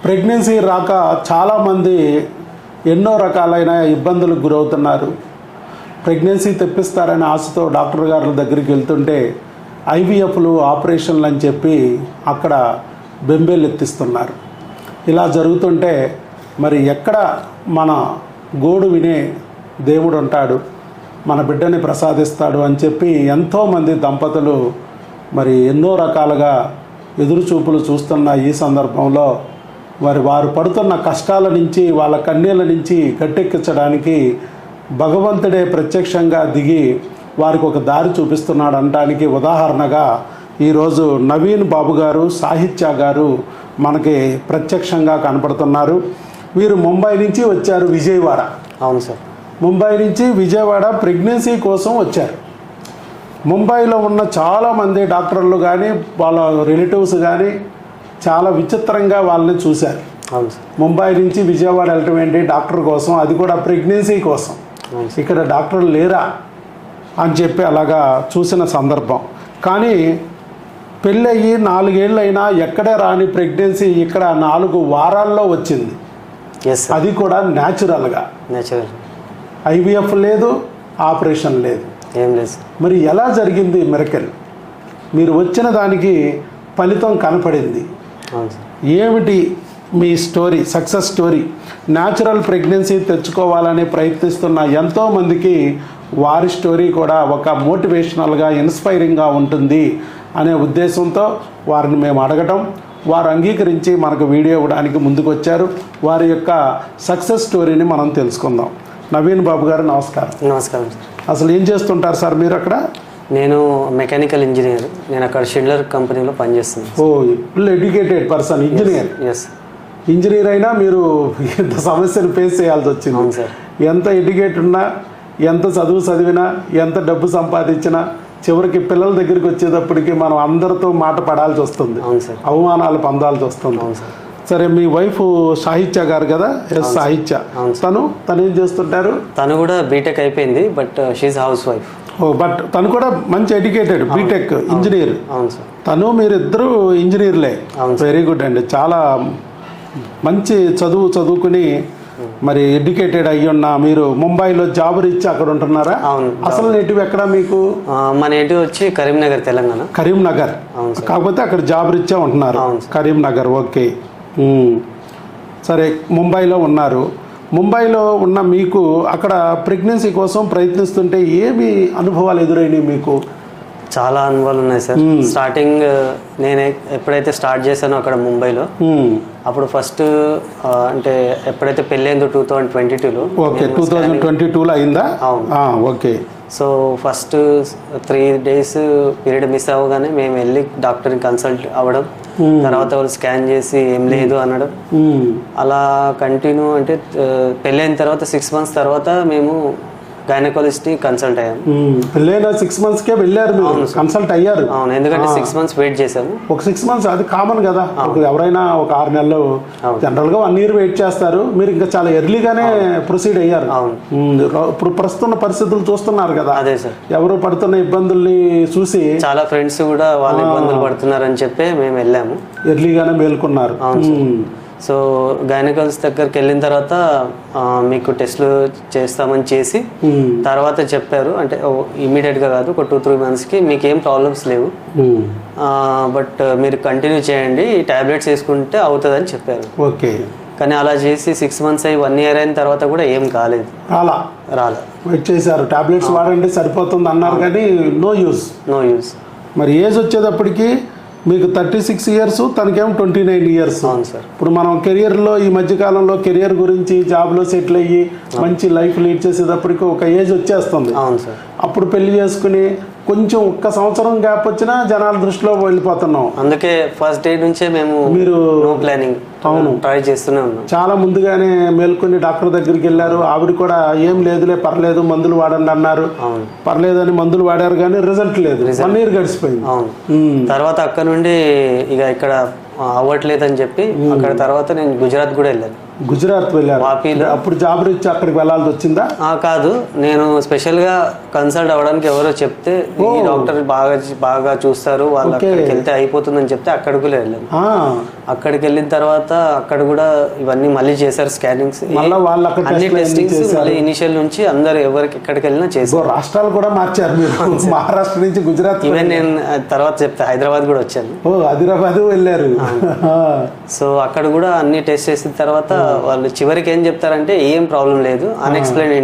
Pregnancy రాక చాలామంది ఎన్నో రకాలైన ఇబ్బందులకు గురవుతున్నారు. ప్రెగ్నెన్సీ తెప్పిస్తారనే ఆశతో డాక్టర్ గారి దగ్గరికి వెళ్తుంటే ఐవీఎఫ్లు ఆపరేషన్లు అని చెప్పి అక్కడ బెంబేలు ఎత్తిస్తున్నారు. ఇలా జరుగుతుంటే మరి ఎక్కడ మన గోడు వినే దేవుడు ఉంటాడు, మన బిడ్డని ప్రసాదిస్తాడు అని చెప్పి ఎంతోమంది దంపతులు మరి ఎన్నో రకాలుగా ఎదురుచూపులు చూస్తున్న ఈ సందర్భంలో మరి వారు పడుతున్న కష్టాల నుంచి, వాళ్ళ కన్నీళ్ళ నుంచి గట్టెక్కించడానికి భగవంతుడే ప్రత్యక్షంగా దిగి వారికి ఒక దారి చూపిస్తున్నాడు అనడానికి ఉదాహరణగా ఈరోజు నవీన్ బాబు గారు, సాహిత్య గారు మనకి ప్రత్యక్షంగా కనపడుతున్నారు. వీరు ముంబై నుంచి వచ్చారు, విజయవాడ. అవును సార్. ముంబై నుంచి విజయవాడ ప్రెగ్నెన్సీ కోసం వచ్చారు. ముంబైలో ఉన్న చాలామంది డాక్టర్లు కానీ వాళ్ళ రిలేటివ్స్ కానీ చాలా విచిత్రంగా వాళ్ళని చూశారు. అవును సార్. ముంబై నుంచి విజయవాడ వెళ్ళటం ఏంటి డాక్టర్ కోసం, అది కూడా ప్రెగ్నెన్సీ కోసం, ఇక్కడ డాక్టర్లు లేరా అని చెప్పి అలాగా చూసిన సందర్భం. కానీ పెళ్ళయ్యి 4 ఏళ్ళైనా ఎక్కడే రాని ప్రెగ్నెన్సీ ఇక్కడ 4 వారాల్లో వచ్చింది. అది కూడా న్యాచురల్గా. ఐవీఎఫ్ లేదు, ఆపరేషన్ లేదు, ఏం లేదు. మరి ఎలా జరిగింది మిరకల్? మీరు వచ్చిన దానికి ఫలితం కనపడింది. ఏమిటి మీ story, success story? Natural pregnancy తెచ్చుకోవాలని ప్రయత్నిస్తున్న ఎంతోమందికి వారి స్టోరీ కూడా ఒక మోటివేషనల్గా, ఇన్స్పైరింగ్గా ఉంటుంది అనే ఉద్దేశంతో వారిని మేము అడగటం, వారు అంగీకరించి మనకు వీడియో ఇవ్వడానికి ముందుకు వచ్చారు. వారి యొక్క సక్సెస్ స్టోరీని మనం తెలుసుకుందాం. నవీన్ బాబు గారు నమస్కారం. నమస్కారం సార్. అసలు ఏం చేస్తుంటారు సార్ మీరు అక్కడ? నేను మెకానికల్ ఇంజనీర్. నేను అక్కడ షిండ్లర్ కంపెనీలో పనిచేస్తున్నాను. Oh, full educated person, engineer. Yes. Engineer అయినా మీరు ఎంత సమస్యను ఫేస్ చేయాల్సి వచ్చింది. అవును సార్. ఎంత ఎడ్యుకేట్ ఉన్నా, ఎంత చదువు చదివినా, ఎంత డబ్బు సంపాదించినా చివరికి పిల్లల దగ్గరికి వచ్చేటప్పటికి మనం అందరితో మాట పడాల్సి వస్తుంది. అవును సార్. అవమానాలు పొందాల్సి వస్తుంది. అవును సార్. సరే, మీ వైఫ్ సాహిత్య గారు కదా? ఎస్, సాహిత్య. తను ఏం చేస్తుంటారు? తను కూడా బీటెక్ అయిపోయింది, బట్ షీఈ్ హౌస్ వైఫ్. ఓ, బట్ తను కూడా మంచి ఎడ్యుకేటెడ్, బీటెక్ ఇంజనీర్. అవును సార్. తను మీరిద్దరూ ఇంజనీర్లే. వెరీ గుడ్ అండి. చాలా మంచి చదువుకుని మరి ఎడ్యుకేటెడ్ అయ్యున్న మీరు ముంబైలో జాబ్ ఇచ్చి అక్కడ ఉంటున్నారా? అవును. అసలు నేటివ్ ఎక్కడ మీకు? మా నేటివ్ వచ్చి కరీంనగర్, తెలంగాణ. కరీంనగర్. కాకపోతే అక్కడ జాబ్ రిచ్చా ఉంటున్నారు. కరీంనగర్. ఓకే. సరే, ముంబైలో ఉన్నారు. ముంబైలో ఉన్న మీకు అక్కడ ప్రెగ్నెన్సీ కోసం ప్రయత్నిస్తుంటే ఏమి అనుభవాలు ఎదురైనాయి మీకు? చాలా అనుభవాలు ఉన్నాయి సార్. స్టార్టింగ్ నేను ఎప్పుడైతే స్టార్ట్ చేశానో అక్కడ ముంబైలో, అప్పుడు ఫస్ట్ అంటే ఎప్పుడైతే పెళ్ళైందో 2022లో. ఓకే, 2022లో అయిందా? అవును. Okay. So first 3 days period miss అవ్వగానే మేము వెళ్ళి డాక్టర్ని కన్సల్ట్ అవ్వడం, తర్వాత వాళ్ళు స్కాన్ చేసి ఏం లేదు అనడం, అలా కంటిన్యూ. అంటే పెళ్ళైన తర్వాత 6 months తర్వాత మేము గైనకాలజిస్ట్ కన్సల్ట్ అయ్యాము. పెళ్ళైన 6 monthsకే వెళ్ళారు, కన్సల్ట్ అయ్యారు? అవును, ఎందుకంటే 6 months వెయిట్ చేసాము. ఒక 6 months అది కామన్ కదా, ఎవరైనా ఒక 6 నెలలు, జనరల్గా 1 year వెయిట్ చేస్తారు. మీరు ఇంకా చాలా ఎర్లీగానే ప్రొసీడ్ అయ్యారు. ఇప్పుడు ప్రస్తుత పరిస్థితులు చూస్తున్నారు కదా. అదే సార్. ఎవరు పడుతున్న ఇబ్బందుల్ని చూసి చాలా ఫ్రెండ్స్ కూడా వాళ్ళు ఇబ్బందులు పడుతున్నారని చెప్పి మేము వెళ్ళాము. ఎర్లీగానే మేల్కొన్నారు. సో గైనకాలజిస్ట్ దగ్గరికి వెళ్ళిన తర్వాత మీకు టెస్ట్లు చేస్తామని చేసి తర్వాత చెప్పారు, అంటే ఇమీడియట్గా కాదు, ఒక 2-3 monthsకి మీకు ఏం ప్రాబ్లమ్స్ లేవు, బట్ మీరు కంటిన్యూ చేయండి, టాబ్లెట్స్ వేసుకుంటే అవుతుందని చెప్పారు. ఓకే. కానీ అలా చేసి 6 months అయ్యి 1 year అయిన తర్వాత కూడా ఏం కాలేదు. రాలే. వెయిట్ చేశారు, టాబ్లెట్స్ వాడండి సరిపోతుంది అన్నారు, కానీ నో యూస్. మరి ఏజ్ వచ్చేటప్పటికి మీకు 36 years, తనకేమో 29 years. అవును సార్. ఇప్పుడు మనం కెరియర్లో ఈ మధ్యకాలంలో కెరియర్ గురించి జాబ్లో సెటిల్ అయ్యి మంచి లైఫ్ లీడ్ చేసేటప్పటికి ఒక ఏజ్ వచ్చేస్తుంది. అవును సార్. అప్పుడు పెళ్లి చేసుకుని కొంచెం 1 సంవత్సరం గ్యాప్ వచ్చినా జనాల దృష్టిలో వెళ్ళిపోతున్నాం. అందుకే ఫస్ట్ డే నుంచే మేము నో ప్లానింగ్ ట్రై చేస్తూనే ఉన్నాం. చాలా ముందుగానే మేల్కొని డాక్టర్ దగ్గరికి వెళ్ళారు. ఆవిడ కూడా ఏం లేదులే, పర్లేదు, మందులు వాడండి అన్నారు. పర్లేదని మందులు వాడారు, కానీ రిజల్ట్ లేదు. 1 year గడిచిపోయింది. అవును. తర్వాత అక్కడ నుండి ఇక ఇక్కడ అవ్వట్లేదని చెప్పి అక్కడ తర్వాత నేను గుజరాత్ కూడా వెళ్ళాను. గుజరాత్ వెళ్ళారు. వాపీలో. అప్పుడు జాబ్ రీచ్ అక్కడికి వెళ్ళాల్సి వచ్చిందా? కాదు, నేను స్పెషల్గా కన్సల్ట్ అవ్వడానికి ఎవరో చెప్తే ఈ డాక్టర్ బాగా చూస్తారు, వాళ్ళు అక్కడికి వెళ్తే అయిపోతుందని చెప్తే అక్కడికి వెళ్ళాను. అక్కడికి వెళ్ళిన తర్వాత అక్కడ కూడా ఇవన్నీ మళ్ళీ చేశారు స్కానింగ్స్, అన్ని టెస్టింగ్స్ మళ్ళీ ఇనిషియల్ నుంచి అందరు ఎవరికి ఎక్కడికి వెళ్ళినా చేశారు. రాష్ట్రాలు కూడా మార్చారు మీరు, మహారాష్ట్ర నుంచి గుజరాత్. ఈవెన్ నేను తర్వాత చెప్తే హైదరాబాద్ కూడా వచ్చాను. హైదరాబాద్ వెళ్ళారు. సో అక్కడ కూడా అన్ని టెస్ట్ చేసిన తర్వాత వాళ్ళు చివరికి ఏం చెప్తారంటే ఏం ప్రాబ్లం లేదు, అన్ఎక్స్ప్లెయిన్డ్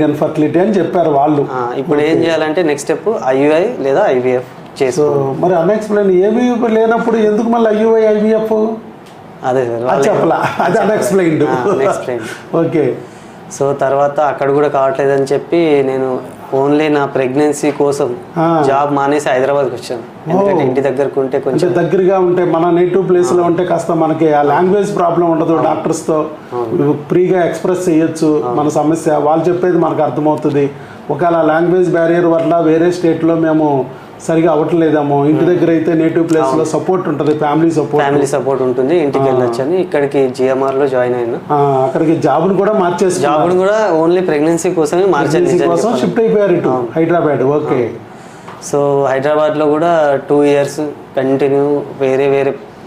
ఇన్ఫర్టిలిటీ అని చెప్పారు వాళ్ళు. ఇప్పుడు ఏం చేయాలంటే నెక్స్ట్ స్టెప్ ఐయుఐ లేదా ఐవీఎఫ్ చేసుకో. మరి అన్ఎక్స్ప్లెయిన్ ఏమీ లేనప్పుడు ఎందుకు మళ్ళీ ఐయుఐ ఐవీఎఫ్? అదే సార్ చెప్పలా, అది అన్ఎక్స్ప్లెయిన్డ్. ఓకే. సో తర్వాత అక్కడ కూడా కావట్లేదని చెప్పి నేను ఓన్లీ నా ప్రెగ్నెన్సీ కోసం జాబ్ మానేసి హైదరాబాద్కి వచ్చాను. ఎందుకంటే ఇంటి దగ్గరకు ఉంటే కొంచెం దగ్గరగా ఉంటే, మన నేటివ్ ప్లేస్ లో ఉంటే కాస్త మనకి ఆ లాంగ్వేజ్ ప్రాబ్లం ఉండదు, డాక్టర్స్ తో ఫ్రీగా ఎక్స్ప్రెస్ చేయొచ్చు మన సమస్య, వాళ్ళు చెప్పేది మనకు అర్థమవుతుంది. ఒకవేళ లాంగ్వేజ్ బ్యారియర్ వల్ల వేరే స్టేట్ లో మేము సరిగా అవ్వట్లేదేమో, ఇంటి దగ్గర అయితే నేటివ్ ప్లేస్ లో సపోర్ట్ ఉంటుంది, ఫ్యామిలీ సపోర్ట్ ఉంటుంది. ఇంటికి వెళ్ళొచ్చని ఇక్కడికి జిఎంఆర్ లో జాయిన్ అయినా. అక్కడికి జాబ్ను కూడా మార్చేసి, జాబ్ను కూడా ఓన్లీ ప్రెగ్నెన్సీ కోసమే కోసం షిఫ్ట్ అయిపోయారు ఇటు హైదరాబాద్. ఓకే. సో హైదరాబాద్ లో కూడా 2 years కంటిన్యూ వేరే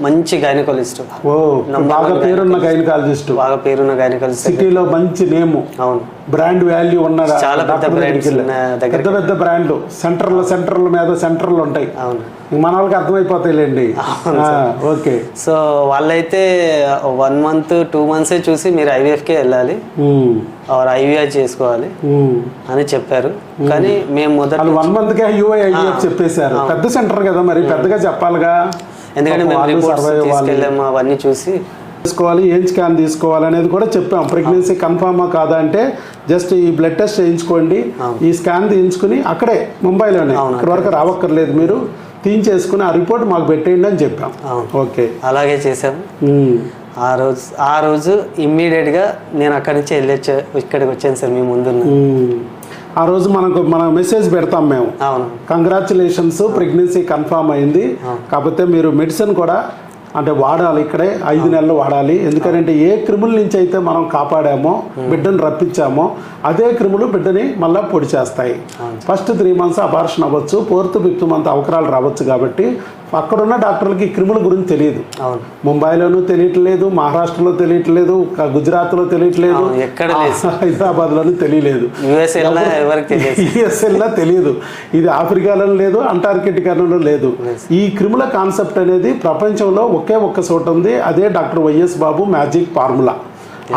మంచి గైనకాలజిస్ట్, బాగా పేరున్న గైనకాలజిస్ట్, సిటీలో మంచి నేమ్, అవును, బ్రాండ్ వాల్యూ ఉన్న చాలా పెద్ద బ్రాండ్, సెంటర్ల మీద సెంటర్లు ఉంటాయి. అవును, మన వాళ్ళకి అర్థమైపోతాయిలేండి. ఓకే. సో వాళ్ళైతే 1 month 2 months చూసి మీరు ఐవీఎఫ్కే వెళ్ళాలి, ఐవీఐ చేసుకోవాలి అని చెప్పారు. కానీ మేము మొదట 1 month కే ఐవీఎఫ్ చెప్పేశారు. పెద్ద సెంటర్ కదా, మరి పెద్దగా చెప్పాలిగా. ఎందుకంటే మేము రిపోర్ట్స్ తీసుకెళ్ళాము, అవన్నీ చూసి తీసుకోవాలి, ఏం స్కాన్ తీసుకోవాలి అనేది కూడా చెప్పాం. ప్రెగ్నెన్సీ కన్ఫర్మా కాదా అంటే జస్ట్ ఈ బ్లడ్ టెస్ట్ చేయించుకోండి, ఈ స్కాన్ తీయించుకుని అక్కడే ముంబైలోనే, ఇక్కడ వరకు రావక్కర్లేదు, మీరు తీయించేసుకుని ఆ రిపోర్ట్ మాకు పెట్టేయండి అని చెప్పాం. ఓకే, అలాగే చేసాము. ఆ రోజు ఇమ్మీడియట్గా నేను అక్కడి నుంచి ఇక్కడికి వచ్చాను సార్, మీ ముందు. ఆ రోజు మన మెసేజ్ పెడతాం మేము, కంగ్రాచులేషన్స్ ప్రెగ్నెన్సీ కన్ఫర్మ్ అయింది, కాకపోతే మీరు మెడిసిన్ కూడా అంటే వాడాలి, ఇక్కడే 5 నెలలు వాడాలి. ఎందుకంటే ఏ క్రిముల నుంచి అయితే మనం కాపాడామో, బిడ్డను రప్పించామో, అదే క్రిములు బిడ్డని మళ్ళీ పొడి చేస్తాయి. ఫస్ట్ 3 months అబార్షన్ అవ్వచ్చు, 4th 5th month అవకరాలు రావచ్చు. కాబట్టి అక్కడున్న డాక్టర్లకి క్రిముల గురించి తెలియదు. ముంబైలోనూ తెలియట్లేదు, మహారాష్ట్రలో తెలియట్లేదు, గుజరాత్లో తెలియట్లేదు, హైదరాబాద్లోనూ తెలియలేదు, యుఎస్ఎల్లో తెలియదు, ఇది ఆఫ్రికాలో లేదు, అంటార్కిటికాలో లేదు. ఈ క్రిముల కాన్సెప్ట్ అనేది ప్రపంచంలో ఒక్క చోట ఉంది, అదే డాక్టర్ వైఎస్ బాబు మ్యాజిక్ ఫార్ములా.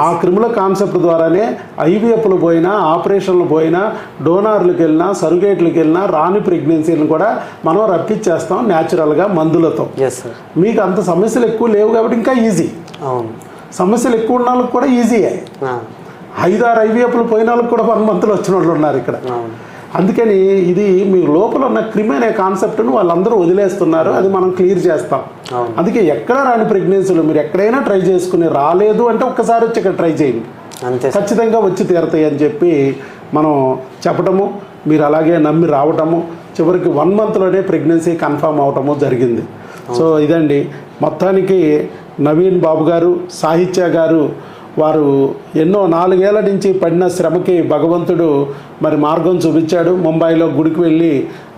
ఆ క్రిముల కాన్సెప్ట్ ద్వారానే ఐవీఎఫ్లు పోయినా, ఆపరేషన్లు పోయినా, డోనార్లకు వెళ్ళినా, సరుగేట్లకు వెళ్ళినా రాని ప్రెగ్నెన్సీలను కూడా మనం రప్పించేస్తాం న్యాచురల్గా మందులతో. మీకు అంత సమస్యలు ఎక్కువ లేవు కాబట్టి ఇంకా ఈజీ. సమస్యలు ఎక్కువ ఉన్న వాళ్ళకి కూడా ఈజీయే. 5-6 ఐవీఎఫ్లు పోయిన వాళ్ళకి కూడా 1 month వచ్చిన వాళ్ళు ఉన్నారు ఇక్కడ. అందుకని ఇది మీ లోపల ఉన్న క్రిమి అనే కాన్సెప్ట్ను వాళ్ళందరూ వదిలేస్తున్నారు, అది మనం క్లియర్ చేస్తాం. అందుకే ఎక్కడ రాని ప్రెగ్నెన్సీలు మీరు ఎక్కడైనా ట్రై చేసుకుని రాలేదు అంటే ఒక్కసారి వచ్చి ఇక్కడ ట్రై చేయండి, ఖచ్చితంగా వచ్చి తీరుతాయి అని చెప్పి మనం చెప్పటము, మీరు అలాగే నమ్మి రావటము, చివరికి 1 monthలోనే ప్రెగ్నెన్సీ కన్ఫర్మ్ అవటము జరిగింది. సో ఇదండి మొత్తానికి నవీన్ బాబు గారు, సాహిత్య గారు, వారు ఎన్నో 4 ఏళ్ల నుంచి పడిన శ్రమకి భగవంతుడు మరి మార్గం చూపించాడు. ముంబైలో గుడికి వెళ్ళి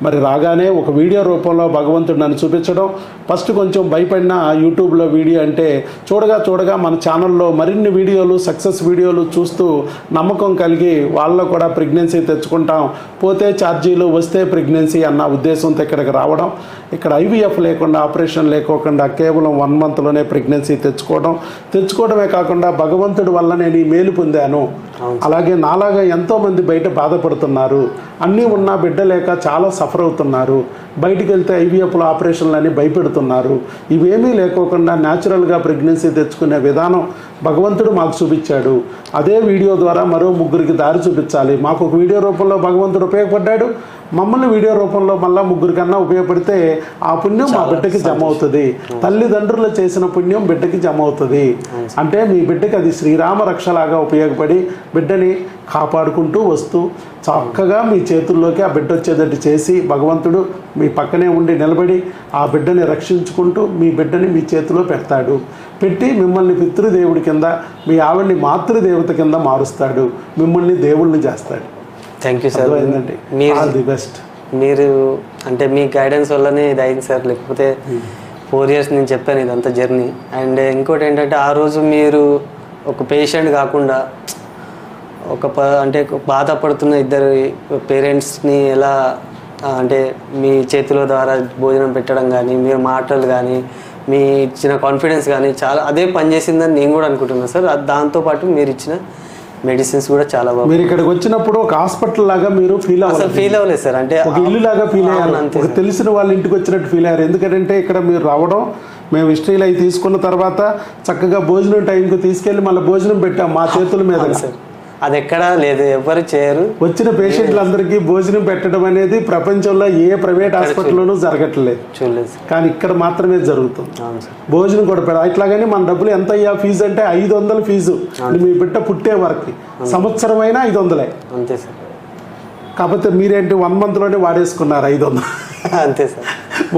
మరి రాగానే ఒక వీడియో రూపంలో భగవంతుడు నన్ను చూపించడం. ఫస్ట్ కొంచెం భయపడిన యూట్యూబ్లో వీడియో అంటే చూడగా మన ఛానల్లో మరిన్ని వీడియోలు, సక్సెస్ వీడియోలు చూస్తూ నమ్మకం కలిగి వాళ్ళలో కూడా ప్రెగ్నెన్సీ తెచ్చుకుంటాం, పోతే ఛార్జీలు వస్తే ప్రెగ్నెన్సీ అన్న ఉద్దేశంతో ఇక్కడికి రావడం. ఇక్కడ ఐవీఎఫ్ లేకుండా, ఆపరేషన్ లేకోకుండా కేవలం 1 monthలోనే ప్రెగ్నెన్సీ తెచ్చుకోవడమే కాకుండా భగవంతుడి వల్ల నేను ఈ మేలు పొందాను. అలాగే నాలాగా ఎంతోమంది బయట బాధపడుతున్నారు, అన్నీ ఉన్నా బిడ్డ లేక చాలా సఫర్ అవుతున్నారు, బయటికి వెళ్తే ఐవీఎఫ్లు ఆపరేషన్లు అని భయపెడుతున్నారు. ఇవేమీ లేకోకుండా న్యాచురల్గా ప్రెగ్నెన్సీ తెచ్చుకునే విధానం భగవంతుడు మాకు చూపించాడు. అదే వీడియో ద్వారా మరో 3 దారి చూపించాలి. మాకు ఒక వీడియో రూపంలో భగవంతుడు ఉపయోగపడ్డాడు, మమ్మల్ని వీడియో రూపంలో మళ్ళీ 3 కన్నా ఉపయోగపడితే ఆ పుణ్యం మా బిడ్డకి జమ అవుతుంది. తల్లిదండ్రులు చేసిన పుణ్యం బిడ్డకి జమ అవుతుంది. అంటే మీ బిడ్డకి అది శ్రీరామ రక్షలాగా ఉపయోగపడి బిడ్డని కాపాడుకుంటూ వస్తూ చక్కగా మీ చేతుల్లోకి ఆ బిడ్డ వచ్చేటట్టు చేసి భగవంతుడు మీ పక్కనే ఉండి నిలబడి ఆ బిడ్డని రక్షించుకుంటూ మీ బిడ్డని మీ చేతిలో పెడతాడు. పెట్టి మిమ్మల్ని పితృదేవుడి కింద, మీ ఆవిడ్ని మాతృదేవత కింద మారుస్తాడు, మిమ్మల్ని దేవుళ్ళని చేస్తాడు. Thank you sir. ఏంటంటే ఆల్ ది బెస్ట్. మీరు అంటే మీ గైడెన్స్ వల్లనే ఇది అయింది సార్, లేకపోతే 4 years నేను చెప్పాను ఇదంతా జర్నీ. అండ్ ఇంకోటి ఏంటంటే ఆ రోజు మీరు ఒక పేషెంట్ కాకుండా అంటే బాధపడుతున్న ఇద్దరు పేరెంట్స్ని ఎలా అంటే మీ చేతుల ద్వారా భోజనం పెట్టడం కానీ, మీరు మాటలు కానీ, మీ ఇచ్చిన కాన్ఫిడెన్స్ కానీ చాలా అదే పనిచేసిందని నేను కూడా అనుకుంటున్నాను సార్. దాంతోపాటు మీరు ఇచ్చిన మెడిసిన్స్ కూడా చాలా బాగా. మీరు ఇక్కడికి వచ్చినప్పుడు ఒక హాస్పిటల్ లాగా మీరు ఫీల్ అవ్వలేదు సార్, అంటే ఒక ఇల్లు లాగా ఫీల్ అయ్యారు, ఒక తెలిసిన వాళ్ళ ఇంటికి వచ్చినట్టు ఫీల్ అయ్యారు. ఎందుకంటే ఇక్కడ మీరు రావడం, మేము హిస్టరీలు అవి తీసుకున్న తర్వాత చక్కగా భోజనం టైంకి తీసుకెళ్ళి మళ్ళీ భోజనం పెట్టాం మా చేతుల మీద సార్. అది ఎక్కడా లేదు, ఎవరు చేయరు. వచ్చిన పేషెంట్లందరికీ భోజనం పెట్టడం అనేది ప్రపంచంలో ఏ ప్రైవేట్ హాస్పిటల్లోనూ జరగట్లేదు, చూడలేదు. కానీ ఇక్కడ మాత్రమే జరుగుతుంది. భోజనం కూడా పెడ ఇట్లాగని మన డబ్బులు ఎంత అయ్యా ఫీజు అంటే 500 ఫీజు. మీ బిడ్డ పుట్టే వరకు సంవత్సరం అయినా 500. అంతే సార్. కాకపోతే మీరేంటి 1 monthలోనే వాడేసుకున్నారు 500. అంతే సార్.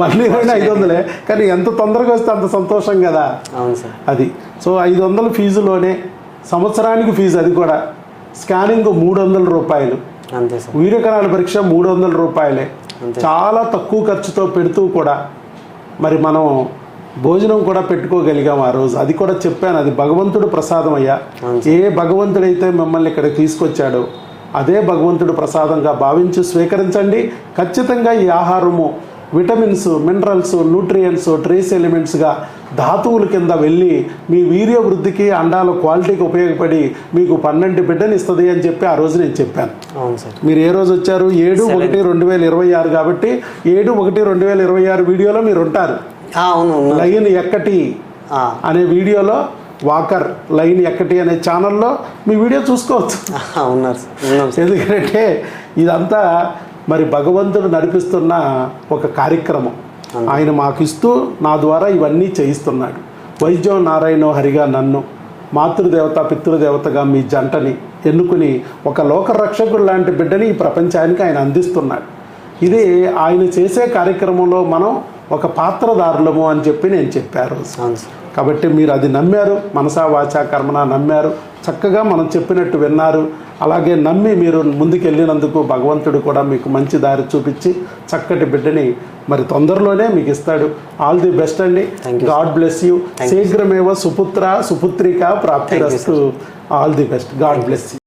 1 year అయినా 500, కానీ ఎంత తొందరగా వస్తే అంత సంతోషం కదా. అవును సార్. అది సో 500 ఫీజులోనే సంవత్సరానికి ఫీజు, అది కూడా స్కానింగ్ 300 రూపాయలు, అంతే సార్. వీర్యకణాల పరీక్ష 300 రూపాయలే. చాలా తక్కువ ఖర్చుతో పెడుతూ కూడా మరి మనం భోజనం కూడా పెట్టుకోగలిగాం ఆ రోజు. అది కూడా చెప్పాను, అది భగవంతుడు ప్రసాదం అయ్యా. ఏ భగవంతుడైతే మిమ్మల్ని ఇక్కడ తీసుకొచ్చాడో అదే భగవంతుడు ప్రసాదంగా భావించి స్వీకరించండి. ఖచ్చితంగా ఈ ఆహారము విటమిన్స్, మినరల్స్, న్యూట్రియంట్స్, ట్రేస్ ఎలిమెంట్స్గా ధాతువుల కింద వెళ్ళి మీ వీర్య వృద్ధికి, అండాల క్వాలిటీకి ఉపయోగపడి మీకు 12 బిడ్డని ఇస్తుంది అని చెప్పి ఆ రోజు నేను చెప్పాను. మీరు ఏ రోజు వచ్చారు? 7/1/2026 కాబట్టి 7/1/2026 వీడియోలో మీరు ఉంటారు. లైన్ ఎక్కటి అనే వీడియోలో, వాకర్ లైన్ ఎక్కటి అనే ఛానల్లో మీ వీడియో చూసుకోవచ్చు. ఎందుకంటే ఇదంతా మరి భగవంతుడు నడిపిస్తున్న ఒక కార్యక్రమం. ఆయన మాకు ఇస్తూ నా ద్వారా ఇవన్నీ చేయిస్తున్నాడు. వైద్యం నారాయణ హరిగా నన్ను మాతృదేవత పితృదేవతగా మీ జంటని ఎన్నుకుని ఒక లోకరక్షకుడు లాంటి బిడ్డని ఈ ప్రపంచానికి ఆయన అందిస్తున్నాడు. ఇది ఆయన చేసే కార్యక్రమంలో మనం ఒక పాత్రదారులము అని చెప్పి నేను చెప్పారు. కాబట్టి మీరు అది నమ్మారు, మనసా వాచా కర్మన నమ్మారు, చక్కగా మనం చెప్పినట్టు విన్నారు. అలాగే నమ్మి మీరు ముందుకెళ్ళినందుకు భగవంతుడు కూడా మీకు మంచి దారి చూపించి చక్కటి బిడ్డని మరి తొందరలోనే మీకు ఇస్తాడు. ఆల్ ది బెస్ట్ అండి. God bless you. శీఘ్రమేవ సుపుత్ర సుపుత్రిక ప్రాప్తిరస్తు. All the best. God bless you.